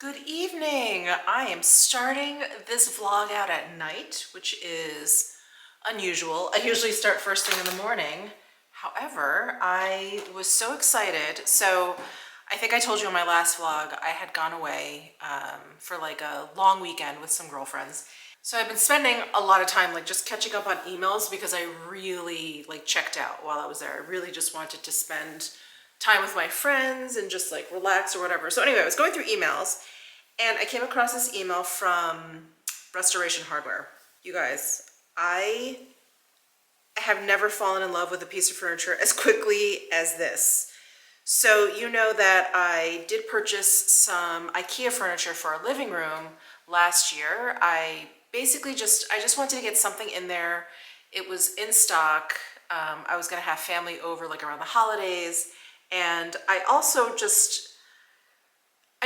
Good evening. I am starting this vlog out at night, which is unusual. I usually start first thing in the morning. However, I was so excited. So I think I told you in my last vlog, I had gone away for like a long weekend with some girlfriends. So I've been spending a lot of time like just catching up on emails because I really like checked out while I was there. I really just wanted to spend time with my friends and just like relax or whatever. So anyway, I was going through emails and I came across this email from Restoration Hardware. You guys, I have never fallen in love with a piece of furniture as quickly as this. So you know that I did purchase some IKEA furniture for our living room last year. I just wanted to get something in there. It was in stock. I was gonna have family over like around the holidays. And I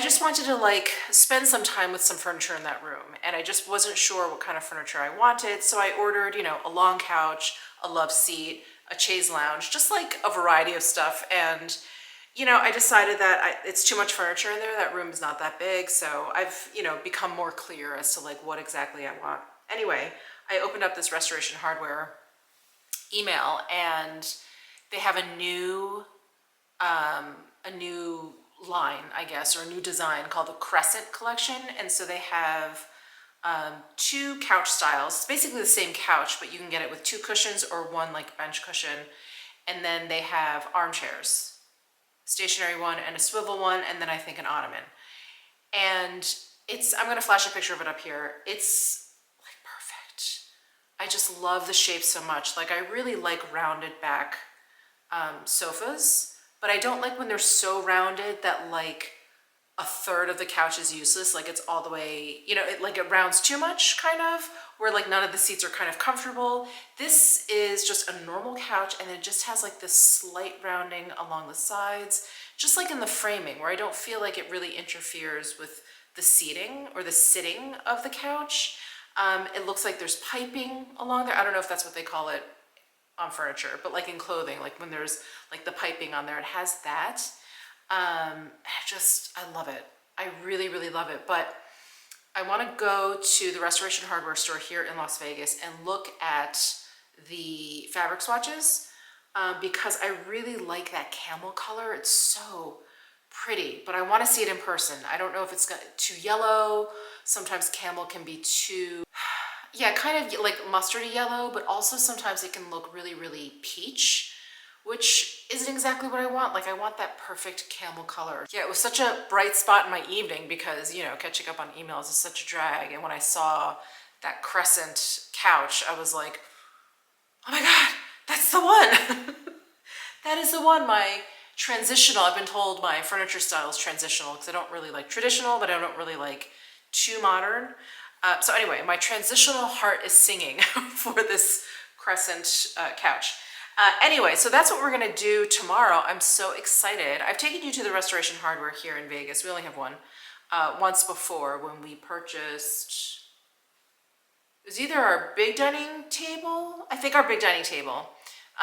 just wanted to like spend some time with some furniture in that room, and I just wasn't sure what kind of furniture I wanted. So I ordered, a long couch, a love seat, a chaise lounge, just like a variety of stuff. And I decided that it's too much furniture in there. That room is not that big. So I've, become more clear as to like what exactly I want. Anyway, I opened up this Restoration Hardware email, and they have a new line, I guess, or a new design called the Crescent collection. And so they have two couch styles. It's basically the same couch, but you can get it with two cushions or one like bench cushion. And then they have armchairs, stationary one and a swivel one, and then I think an ottoman. And I'm gonna flash a picture of it up here. It's like perfect. I just love the shape so much. Like I really like rounded back sofas, but I don't like when they're so rounded that like a third of the couch is useless. Like it's all the way, it rounds too much kind of, where like none of the seats are kind of comfortable. This is just a normal couch, and it just has like this slight rounding along the sides, just like in the framing, where I don't feel like it really interferes with the seating or the sitting of the couch. It looks like there's piping along there. I don't know if that's what they call it on furniture, but like in clothing, like when there's like the piping on there, it has that. I love it. I really, really love it. But I want to go to the Restoration Hardware store here in Las Vegas and look at the fabric swatches because I really like that camel color. It's so pretty, but I want to see it in person. I don't know if it's too yellow. Sometimes camel can be too, yeah, kind of like mustardy yellow, but also sometimes it can look really, really peach, which isn't exactly what I want. Like I want that perfect camel color. Yeah, it was such a bright spot in my evening because, catching up on emails is such a drag. And when I saw that Crescent couch, I was like, oh my God, that's the one. That is the one. I've been told my furniture style is transitional because I don't really like traditional, but I don't really like too modern. So anyway, my transitional heart is singing for this Crescent couch. Anyway, so that's what we're gonna do tomorrow. I'm so excited. I've taken you to the Restoration Hardware here in Vegas. We only have one. Once before when we purchased, it was either our big dining table, I think our big dining table,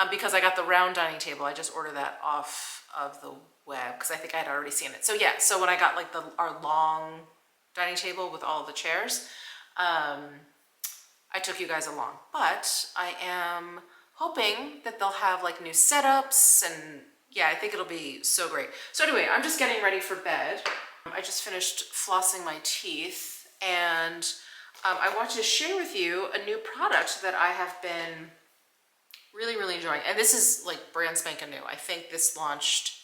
because I got the round dining table. I just ordered that off of the web because I think I had already seen it. So yeah, so when I got like our long dining table with all the chairs, I took you guys along. But I am hoping that they'll have like new setups, and yeah, I think it'll be so great. So anyway, I'm just getting ready for bed. I just finished flossing my teeth, and I want to share with you a new product that I have been really, really enjoying. And this is like brand spanking new. I think this launched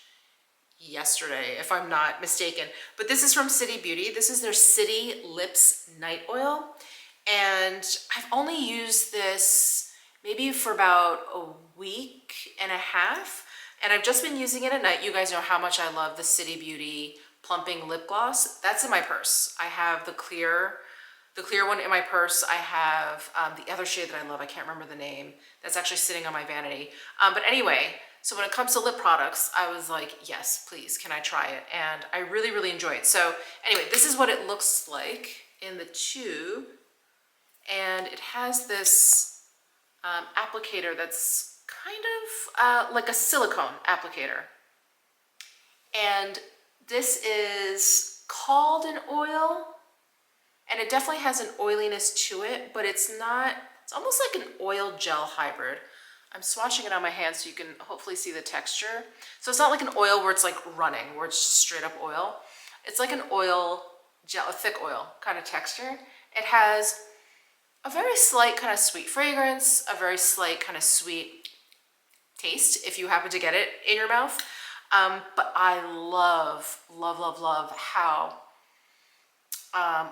yesterday, if I'm not mistaken. But this is from City Beauty. This is their City Lips Night Oil. And I've only used this maybe for about a week and a half. And I've just been using it at night. You guys know how much I love the City Beauty Plumping Lip Gloss. That's in my purse. I have the clear one in my purse. I have the other shade that I love. I can't remember the name. That's actually sitting on my vanity. But anyway, so when it comes to lip products, I was like, yes, please, can I try it? And I really, really enjoy it. So anyway, this is what it looks like in the tube. And it has this applicator that's kind of like a silicone applicator. And this is called an oil, and it definitely has an oiliness to it, but it's not, it's almost like an oil gel hybrid. I'm swatching it on my hand so you can hopefully see the texture. So it's not like an oil where it's like running, where it's just straight up oil. It's like an oil gel, a thick oil kind of texture. It has a very slight kind of sweet fragrance, a very slight kind of sweet taste if you happen to get it in your mouth. But I love, love, love, love how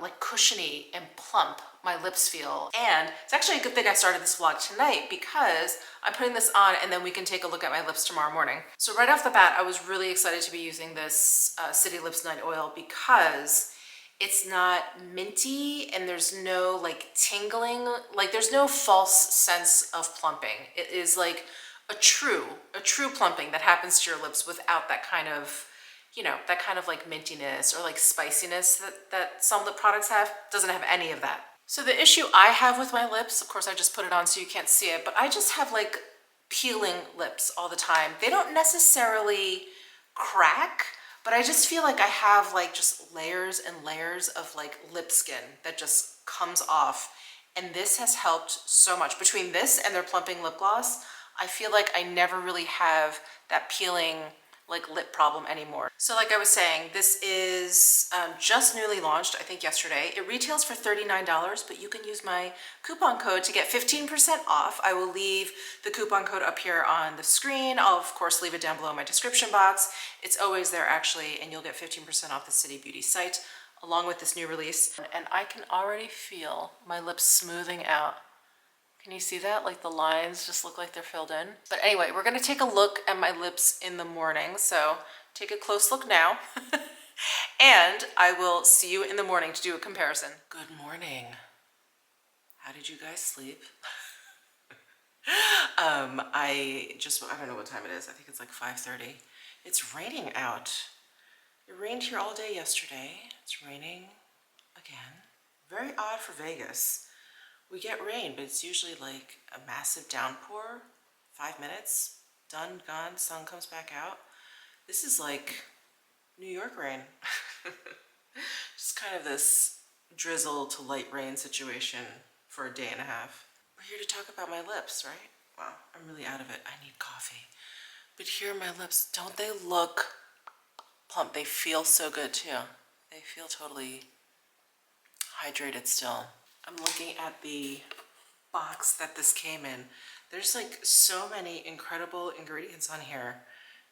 like cushiony and plump my lips feel. And it's actually a good thing I started this vlog tonight because I'm putting this on and then we can take a look at my lips tomorrow morning. So right off the bat, I was really excited to be using this City Lips Night Oil because it's not minty and there's no like tingling, like there's no false sense of plumping. It is like a true plumping that happens to your lips without that kind of, you know, that kind of like mintiness or like spiciness that some lip products have. Doesn't have any of that. So the issue I have with my lips, of course I just put it on so you can't see it, but I just have like peeling lips all the time. They don't necessarily crack, but I just feel like I have like just layers and layers of like lip skin that just comes off. And this has helped so much. Between this and their plumping lip gloss, I feel like I never really have that peeling like lip problem anymore. So like I was saying, this is just newly launched, I think yesterday. It retails for $39, but you can use my coupon code to get 15% off. I will leave the coupon code up here on the screen. I'll of course leave it down below in my description box. It's always there actually, and you'll get 15% off the City Beauty site along with this new release. And I can already feel my lips smoothing out. Can you see that? Like the lines just look like they're filled in. But anyway, we're gonna take a look at my lips in the morning. So take a close look now. And I will see you in the morning to do a comparison. Good morning. How did you guys sleep? I don't know what time it is. I think it's like 5:30. It's raining out. It rained here all day yesterday. It's raining again. Very odd for Vegas. We get rain, but it's usually like a massive downpour, 5 minutes, done, gone, sun comes back out. This is like New York rain. Just kind of this drizzle to light rain situation for a day and a half. We're here to talk about my lips, right? Wow, I'm really out of it. I need coffee. But here are my lips. Don't they look plump? They feel so good too. They feel totally hydrated still. I'm looking at the box that this came in. There's like so many incredible ingredients on here.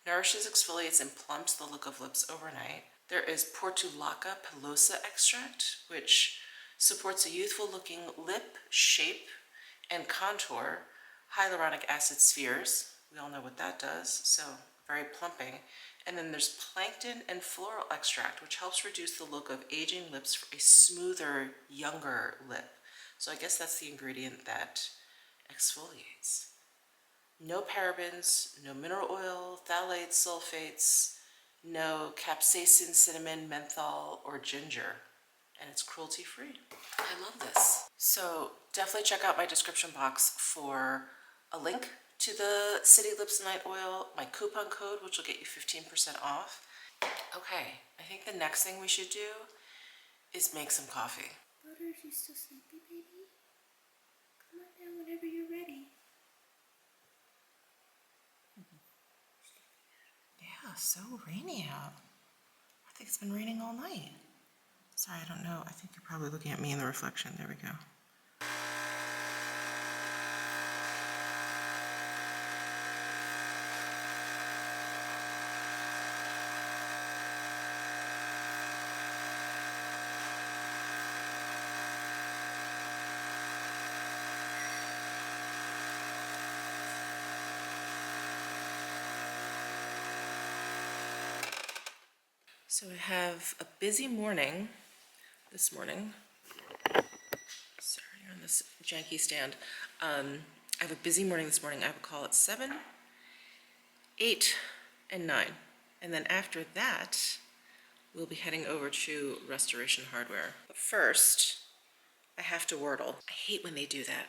Nourishes, exfoliates, and plumps the look of lips overnight. There is Portulaca pilosa extract, which supports a youthful looking lip shape and contour. Hyaluronic acid spheres. We all know what that does, so very plumping. And then there's plankton and floral extract, which helps reduce the look of aging lips for a smoother, younger lip. So I guess that's the ingredient that exfoliates. No parabens, no mineral oil, phthalates, sulfates, no capsaicin, cinnamon, menthol, or ginger. And it's cruelty-free. I love this. So definitely check out my description box for a link to the City Lips Night Oil, my coupon code, which will get you 15% off. Okay, I think the next thing we should do is make some coffee. Butter, she's still sleepy, baby. Come on down whenever you're ready. Yeah, so rainy out. I think it's been raining all night. Sorry, I don't know. I think you're probably looking at me in the reflection. There we go. So I have a busy morning this morning. Sorry, on this janky stand. I have a busy morning this morning. I have a call at 7, 8, and 9. And then after that, we'll be heading over to Restoration Hardware. But first, I have to wordle. I hate when they do that.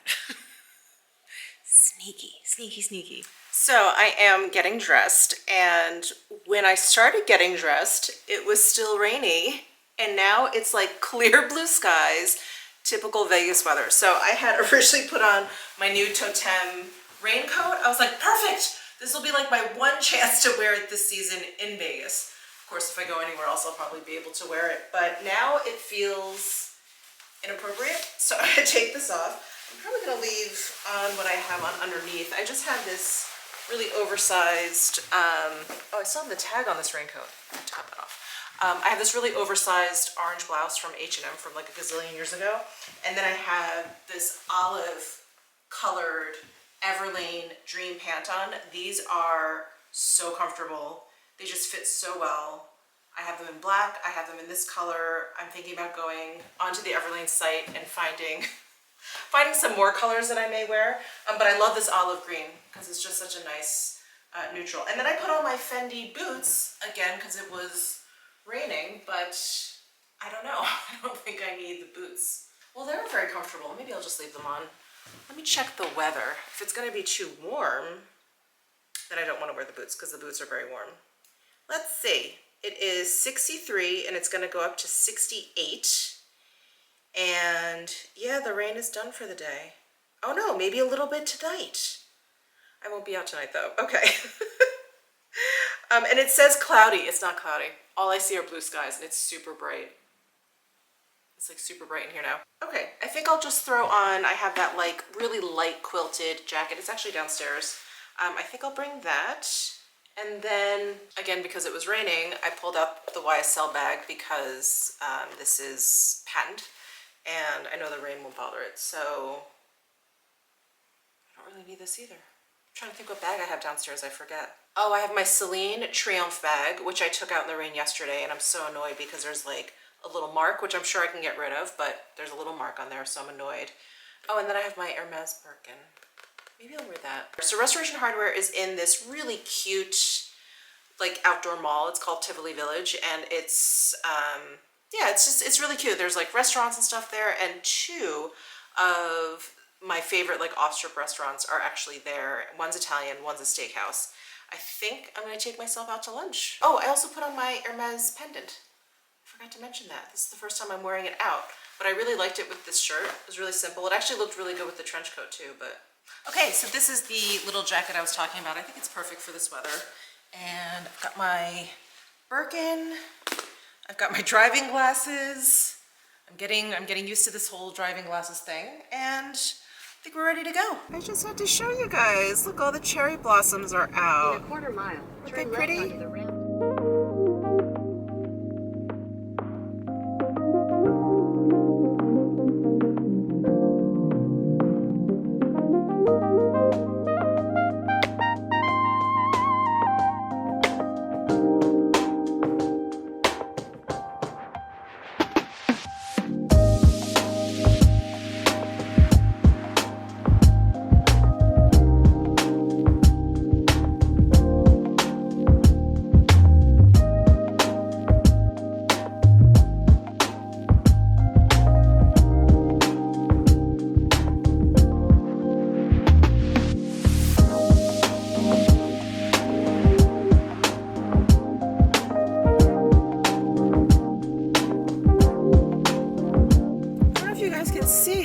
Sneaky, sneaky, sneaky. So I am getting dressed, and when I started getting dressed, it was still rainy, and now it's like clear blue skies, typical Vegas weather. So I had originally put on my new Totem raincoat. I was like, perfect. This will be like my one chance to wear it this season in Vegas. Of course, if I go anywhere else, I'll probably be able to wear it. But now it feels inappropriate. So I'm gonna take this off. I'm probably gonna leave on what I have on underneath. I just have this really oversized, oh, I still have the tag on this raincoat. I have to cut that off. I have this really oversized orange blouse from H&M from like a gazillion years ago. And then I have this olive colored Everlane Dream pant on. These are so comfortable. They just fit so well. I have them in black. I have them in this color. I'm thinking about going onto the Everlane site and finding some more colors that I may wear. But I love this olive green because it's just such a nice neutral. And then I put on my Fendi boots again because it was raining, but I don't know. I don't think I need the boots. Well, they're very comfortable. Maybe I'll just leave them on. Let me check the weather. If it's going to be too warm, then I don't want to wear the boots because the boots are very warm. Let's see. It is 63 and it's going to go up to 68. And yeah, the rain is done for the day. Oh no, maybe a little bit tonight. I won't be out tonight though. Okay. And it says cloudy. It's not cloudy. All I see are blue skies and it's super bright. It's like super bright in here now. Okay, I think I'll just throw on, I have that like really light quilted jacket. It's actually downstairs. I think I'll bring that. And then again, because it was raining, I pulled out the YSL bag because this is patent and I know the rain won't bother it. So I don't really need this either. I'm trying to think what bag I have downstairs, I forget. Oh, I have my Celine Triomphe bag, which I took out in the rain yesterday, and I'm so annoyed because there's like a little mark, which I'm sure I can get rid of, but there's a little mark on there, so I'm annoyed. Oh, and then I have my Hermes Birkin. Maybe I'll wear that. So Restoration Hardware is in this really cute, like outdoor mall. It's called Tivoli Village, and it's, yeah, it's really cute. There's like restaurants and stuff there, and two of my favorite like off-strip restaurants are actually there. One's Italian, one's a steakhouse. I think I'm gonna take myself out to lunch. Oh, I also put on my Hermes pendant. I forgot to mention that. This is the first time I'm wearing it out, but I really liked it with this shirt. It was really simple. It actually looked really good with the trench coat too, but. Okay, so this is the little jacket I was talking about. I think it's perfect for this weather. And I've got my Birkin. I've got my driving glasses. I'm getting used to this whole driving glasses thing, and I think we're ready to go. I just had to show you guys. Look, all the cherry blossoms are out. In a quarter mile. Aren't they pretty? Onto the ramp.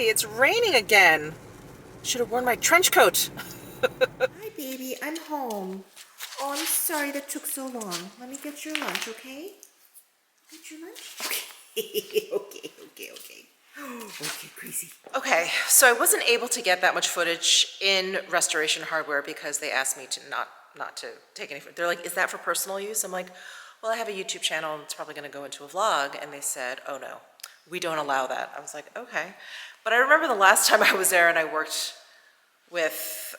It's raining again. Should have worn my trench coat. Hi, baby. I'm home. Oh, I'm sorry that took so long. Let me get your lunch, okay? Get your lunch? Okay. Okay. Okay, crazy. Okay, so I wasn't able to get that much footage in Restoration Hardware because they asked me to not to take any footage. They're like, is that for personal use? I'm like, well, I have a YouTube channel and it's probably gonna go into a vlog. And they said, oh no, we don't allow that. I was like, okay. But I remember the last time I was there and I worked with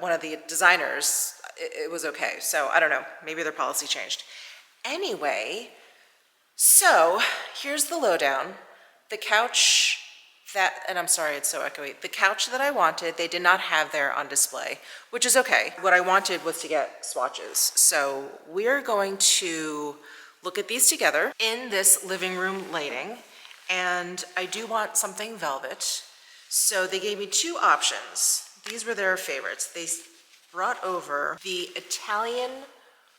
one of the designers, it was okay. So I don't know, maybe their policy changed. Anyway, so here's the lowdown. The couch that, and I'm sorry, it's so echoey. The couch that I wanted, they did not have there on display, which is okay. What I wanted was to get swatches. So we're going to look at these together in this living room lighting. And I do want something velvet. So they gave me two options. These were their favorites. They brought over the Italian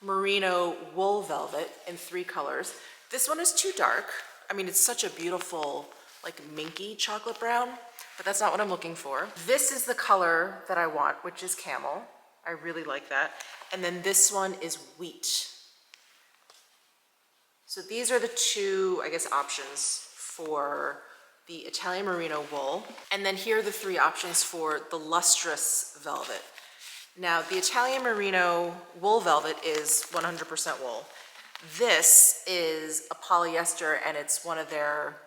merino wool velvet in 3 colors. This one is too dark. I mean, it's such a beautiful, like minky chocolate brown, but that's not what I'm looking for. This is the color that I want, which is camel. I really like that. And then this one is wheat. So these are the two, I guess, options for the Italian merino wool. And then here are the three options for the lustrous velvet. Now, the Italian merino wool velvet is 100% wool. This is a polyester, and it's one of their,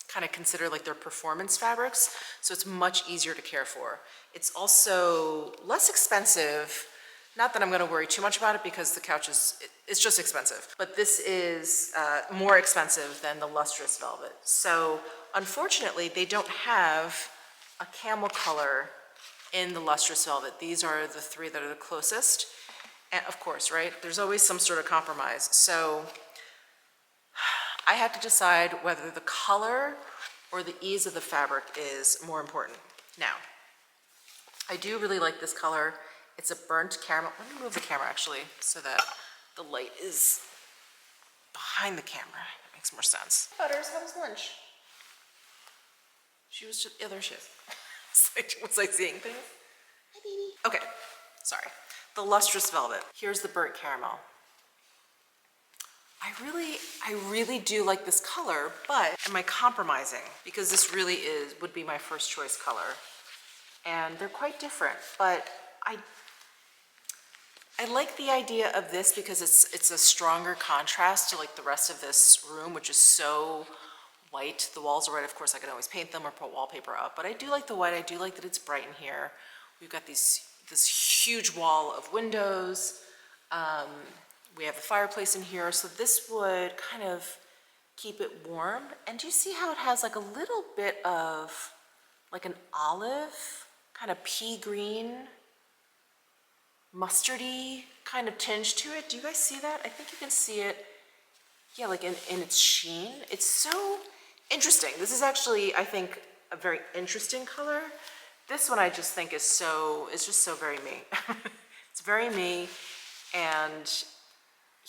kind of considered like their performance fabrics, so it's much easier to care for. It's also less expensive. Not that I'm going to worry too much about it because the couch it's just expensive. But this is more expensive than the lustrous velvet. So unfortunately, they don't have a camel color in the lustrous velvet. These are the three that are the closest. And of course, right, there's always some sort of compromise. So I have to decide whether the color or the ease of the fabric is more important. Now, I do really like this color. It's a burnt caramel. Let me move the camera actually so that the light is behind the camera. That makes more sense. Butters, how was lunch? She was just, yeah, there she is. Was I seeing things? Hi, baby. Okay, sorry. The lustrous velvet. Here's the burnt caramel. I really do like this color, but am I compromising? Because this really would be my first choice color. And they're quite different, but I like the idea of this because it's a stronger contrast to like the rest of this room, which is so white. The walls are white. Of course, I can always paint them or put wallpaper up, but I do like the white. I do like that it's bright in here. We've got this huge wall of windows. We have the fireplace in here, so this would kind of keep it warm. And do you see how it has like a little bit of like an olive, kind of pea green, mustardy kind of tinge to it? Do you guys see that? I think you can see it, yeah, like in its sheen. It's so interesting. This is actually, I think, a very interesting color. This one I just think is just so very me. It's very me, and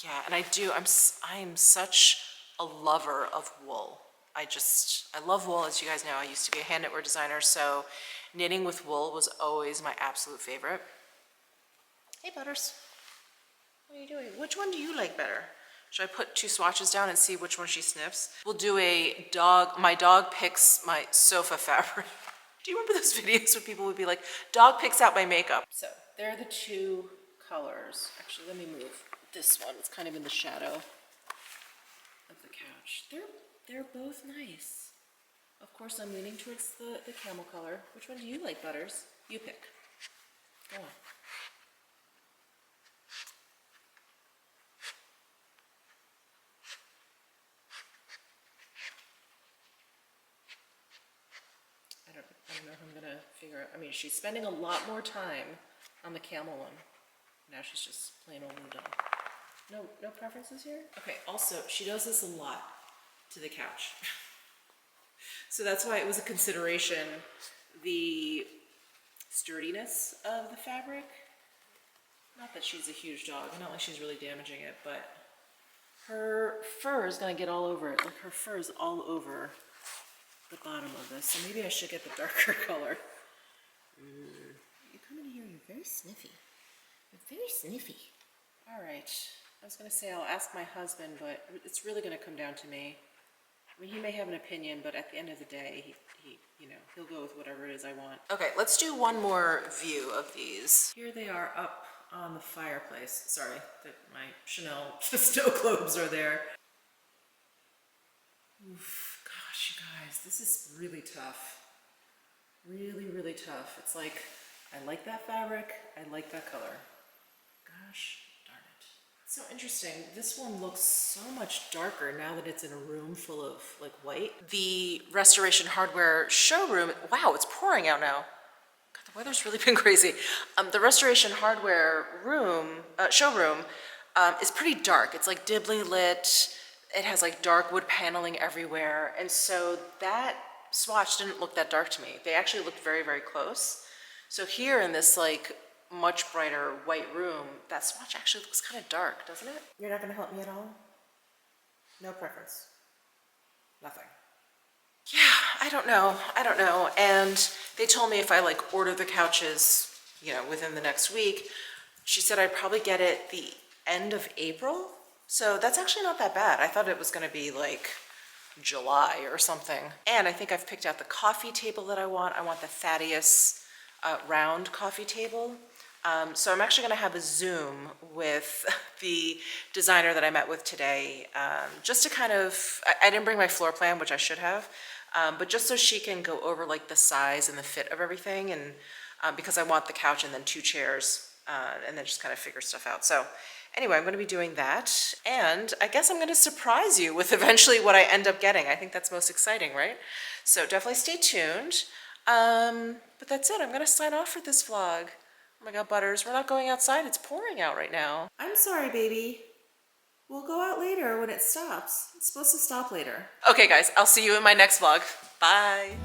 yeah, and I'm such a lover of wool. I love wool. As you guys know, I used to be a hand knitwear designer, so knitting with wool was always my absolute favorite. Hey, Butters. What are you doing? Which one do you like better? Should I put two swatches down and see which one she sniffs? We'll do my dog picks my sofa fabric. Do you remember those videos where people would be like, dog picks out my makeup? So there are the two colors. Actually, let me move this one. It's kind of in the shadow of the couch. They're both nice. Of course, I'm leaning towards the camel color. Which one do you like, Butters? You pick. Go on. I don't know if I'm gonna figure out. I mean, she's spending a lot more time on the camel one. Now she's just plain old and dumb. No preferences here? Okay, also, she does this a lot to the couch. So that's why it was a consideration, the sturdiness of the fabric. Not that she's a huge dog, not like she's really damaging it, but her fur is gonna get all over it. Like her fur is all over the bottom of this, so maybe I should get the darker color. You come in here, you're very sniffy. You're very sniffy. All right, I was gonna say I'll ask my husband, but it's really gonna come down to me. I mean, he may have an opinion, but at the end of the day, he'll go with whatever it is I want. Okay, let's do one more view of these. Here they are up on the fireplace. Sorry that my Chanel snow globes are there. Oof. Gosh, you guys, this is really tough. Really, really tough. It's like, I like that fabric, I like that color. Gosh darn it. So interesting. This one looks so much darker now that it's in a room full of like white. The Restoration Hardware showroom, wow, it's pouring out now. God, the weather's really been crazy. The Restoration Hardware showroom is pretty dark. It's like dimly lit. It has like dark wood paneling everywhere. And so that swatch didn't look that dark to me. They actually looked very, very close. So here in this like much brighter white room, that swatch actually looks kind of dark, doesn't it? You're not gonna help me at all? No preference. Nothing. Yeah, I don't know. And they told me if I like order the couches, you know, within the next week, she said I'd probably get it the end of April. So that's actually not that bad. I thought it was gonna be like July or something. And I think I've picked out the coffee table that I want. I want the Thaddeus round coffee table. So I'm actually gonna have a Zoom with the designer that I met with today, just to kind of, I didn't bring my floor plan, which I should have, but just so she can go over like the size and the fit of everything, and because I want the couch and then 2 chairs, and then just kind of figure stuff out. So anyway, I'm gonna be doing that, and I guess I'm gonna surprise you with eventually what I end up getting. I think that's most exciting, right? So definitely stay tuned. But that's it, I'm gonna sign off for this vlog. Oh my God, Butters, we're not going outside. It's pouring out right now. I'm sorry, baby. We'll go out later when it stops. It's supposed to stop later. Okay, guys, I'll see you in my next vlog. Bye.